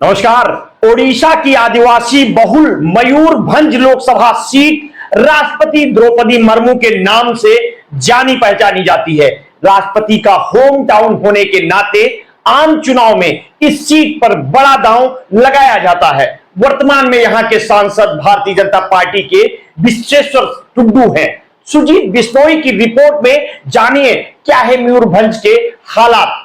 नमस्कार। ओडिशा की आदिवासी बहुल मयूरभंज लोकसभा सीट राष्ट्रपति द्रौपदी मुर्मू के नाम से जानी पहचानी जाती है। राष्ट्रपति का होम टाउन होने के नाते आम चुनाव में इस सीट पर बड़ा दांव लगाया जाता है। वर्तमान में यहां के सांसद भारतीय जनता पार्टी के विश्वेश्वर टुड्डू हैं। सुजीत बिश्नोई की रिपोर्ट में जानिए क्या है मयूरभंज के हालात।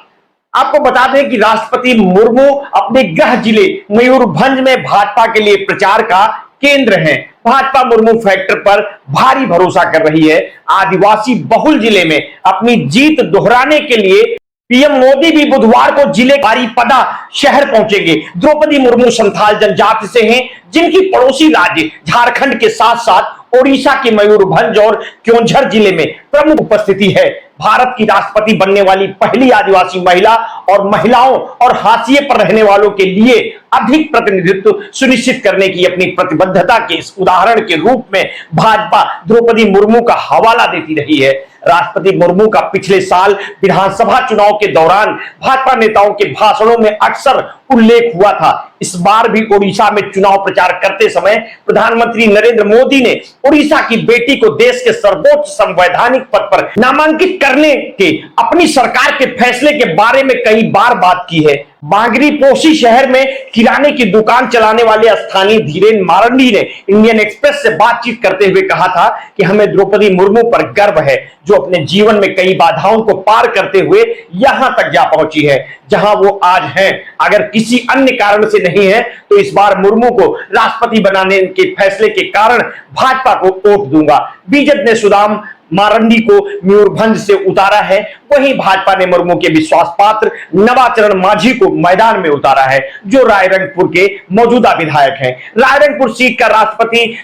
आपको बता दें कि राष्ट्रपति मुर्मू अपने गृह जिले मयूरभंज में भाजपा के लिए प्रचार का केंद्र हैं। भाजपा मुर्मू फैक्टर पर भारी भरोसा कर रही है। आदिवासी बहुल जिले में अपनी जीत दोहराने के लिए पीएम मोदी भी बुधवार को जिले बारीपदा शहर पहुंचेंगे। द्रौपदी मुर्मू संथाल जनजाति से हैं, जिनकी पड़ोसी राज्य झारखंड के साथ साथ ओडिशा के मयूरभंज और क्योंझर जिले में प्रमुख उपस्थिति है। भारत की राष्ट्रपति बनने वाली पहली आदिवासी महिला और महिलाओं और हाशिए पर रहने वालों के लिए अधिक प्रतिनिधित्व सुनिश्चित करने की अपनी प्रतिबद्धता के इस उदाहरण के रूप में भाजपा द्रौपदी मुर्मू का हवाला देती रही है। राष्ट्रपति मुर्मू का पिछले साल विधानसभा चुनाव के दौरान भाजपा नेताओं के भाषणों में अक्सर उल्लेख हुआ था। इस बार भी ओडिशा में चुनाव प्रचार करते समय प्रधानमंत्री नरेंद्र मोदी ने ओडिशा की बेटी को देश के सर्वोच्च संवैधानिक पद पर नामांकित करने के अपनी सरकार के फैसले के बारे में कई बार बात की है। बांगरीपोशी शहर में किराने की दुकान चलाने वाले स्थानीय धीरेन मारंडी ने इंडियन एक्सप्रेस से बातचीत करते हुए कहा था कि हमें द्रौपदी मुर्मू पर गर्व है, जो अपने जीवन में कई बाधाओं को पार करते हुए यहां तक जा पहुंची है जहां वो आज हैं। अगर किसी अन्य कारण से नहीं है तो इस बार मुर्मू को राष्ट्रपति बनाने के फैसले के कारण भाजपा को वोट दूंगा। बीजेपी ने सुदाम मारंडी को मयूरभंज से उतारा है, वहीं भाजपा ने मुर्मू के विश्वास पात्र नवाचरण माझी को मैदान में उतारा है, जो रायरंगपुर के मौजूदा विधायक हैं। रायरंगपुर सीट का राष्ट्रपति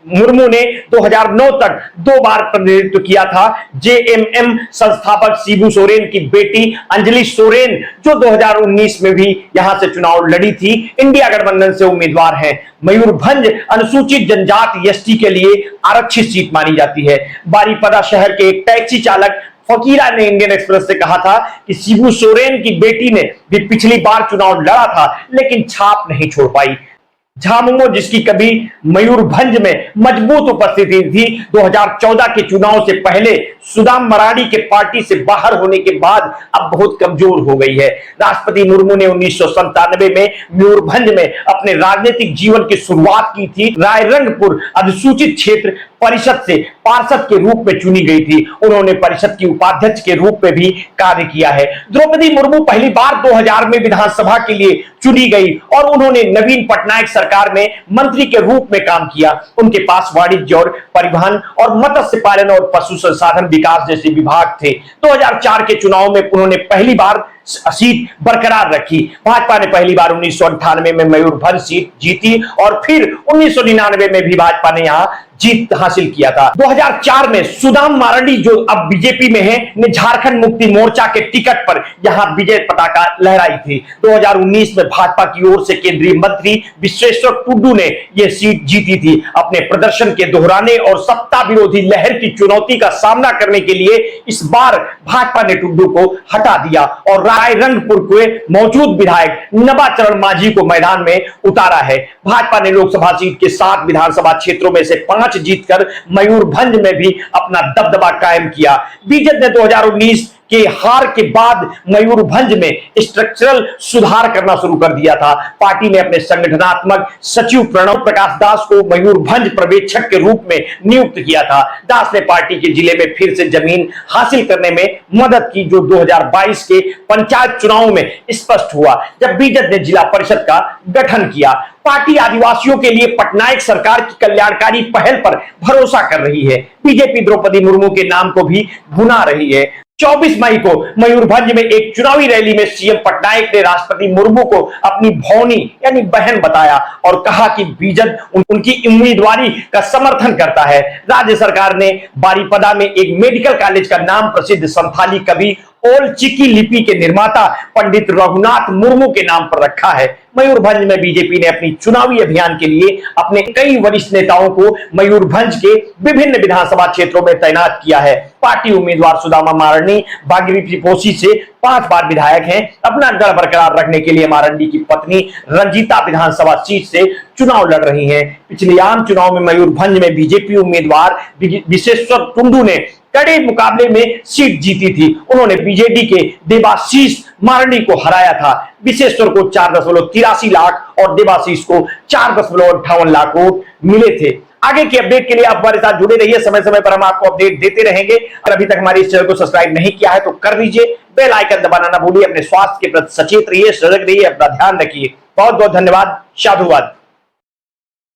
मुर्मू ने 2009 तक 2 बार प्रतिनिधित्व किया था। जेएमएम संस्थापक शिबू सोरेन की बेटी अंजलि सोरेन, जो 2019 में भी यहां से चुनाव लड़ी थी, इंडिया गठबंधन से उम्मीदवार हैं। मयूरभंज अनुसूचित जनजाति एसटी के लिए आरक्षित सीट मानी जाती है। बारीपदा शहर के एक टैक्सी चालक फकीरा ने इंडियन एक्सप्रेस से कहा था कि शिबू सोरेन की बेटी ने भी पिछली बार चुनाव लड़ा था, लेकिन छाप नहीं छोड़ पाई। झामुमो, जिसकी कभी मयूरभंज में मजबूत उपस्थिति थी, 2014 के चुनाव से पहले सुदाम मराड़ी के पार्टी से बाहर होने के बाद अब बहुत कमजोर हो गई है। राष्ट्रपति मुर्मू ने 1997 में मयूरभंज में अपने राजनीतिक जीवन की शुरुआत की थी। रायरंगपुर अधिसूचित क्षेत्र परिषद से पार्षद के रूप में चुनी गई थी। उन्होंने परिषद की उपाध्यक्ष के रूप में भी कार्य किया है। द्रौपदी मुर्मू पहली बार 2000 में विधानसभा के लिए चुनी गई और उन्होंने नवीन पटनायक सरकार में मंत्री के रूप में काम किया। उनके पास वाणिज्य और परिवहन और मत्स्य पालन और पशु संसाधन विकास जैसे विभाग थे। 2004 के चुनाव में उन्होंने पहली बार सीट बरकरार रखी। भाजपा ने पहली बार 1998 में मयूरभंज सीट जीती और फिर 1999 में भी भाजपा ने यहां जीत हासिल किया था। 2004 में सुदाम मारंडी, जो अब बीजेपी में है, ने झारखंड मुक्ति मोर्चा के टिकट पर यहां विजय पताका लहराई थी। 2019 में भाजपा की ओर से केंद्रीय मंत्री विश्वेश्वर टुड्डू ने यह सीट जीती थी। अपने प्रदर्शन के दोहराने और सत्ता विरोधी लहर की चुनौती का सामना करने के लिए इस बार भाजपा ने टुड्डू को हटा दिया और रायरंगपुर के मौजूद विधायक नवाचरण माझी को मैदान में उतारा है। भाजपा ने लोकसभा सीट के 7 विधानसभा क्षेत्रों में से 5 जीतकर मयूरभंज में भी अपना दबदबा कायम किया। बीजेपी ने 2019 के हार के बाद मयूरभंज में स्ट्रक्चरल सुधार करना शुरू कर दिया था। पार्टी ने अपने संगठनात्मक सचिव प्रणव प्रकाश दास को मयूरभंज पर्यवेक्षक के रूप में नियुक्त किया था। दास ने पार्टी के जिले में फिर से जमीन हासिल करने में मदद की, जो 2022 के पंचायत चुनाव में स्पष्ट हुआ, जब बीजेपी ने जिला परिषद का गठन किया। पार्टी आदिवासियों के लिए पटनायक सरकार की कल्याणकारी पहल पर भरोसा कर रही है। बीजेपी द्रौपदी मुर्मू के नाम को भी भुना रही है। 24 मई को मयूरभंज में एक चुनावी रैली में सीएम पटनायक ने राष्ट्रपति मुर्मू को अपनी भौनी यानी बहन बताया और कहा कि बीजेपी उनकी उम्मीदवारी का समर्थन करता है। राज्य सरकार ने बारीपदा में एक मेडिकल कॉलेज का नाम प्रसिद्ध संथाली कवि ओल चिकी लिपि के निर्माता पंडित रघुनाथ मुर्मू के नाम पर रखा है। मयूरभंज में बीजेपी ने अपनी चुनावी अभियान के लिए अपने कई वरिष्ठ नेताओं को मयूरभंज के विभिन्न विधानसभा क्षेत्रों में तैनात किया है। पार्टी उम्मीदवार सुदामा मारंडी भागीरथी पोशी से 5 बार विधायक हैं। अपना गढ़ बरकरार रखने के लिए मारंडी की पत्नी रंजीता विधानसभा सीट से चुनाव लड़ रही हैं। पिछले आम चुनाव में मयूरभंज में बीजेपी उम्मीदवार विशेश्वर टुंडू ने कड़े मुकाबले में सीट जीती थी। उन्होंने बीजेडी के देवाशीष मारंडी को हराया था। विशेश्वर को 4.83 लाख और देवाशीष को 4.58 लाख वोट मिले थे। आगे की अपडेट के लिए आप हमारे साथ जुड़े रहिए। समय समय पर हम आपको अपडेट देते रहेंगे। अगर अभी तक हमारे इस चैनल को सब्सक्राइब नहीं किया है तो कर लीजिए, बेल आइकन दबाना ना भूलिए। अपने स्वास्थ्य के प्रति सचेत रहिए, सजग रहिए, अपना ध्यान रखिए। बहुत बहुत धन्यवाद। साधुवाद।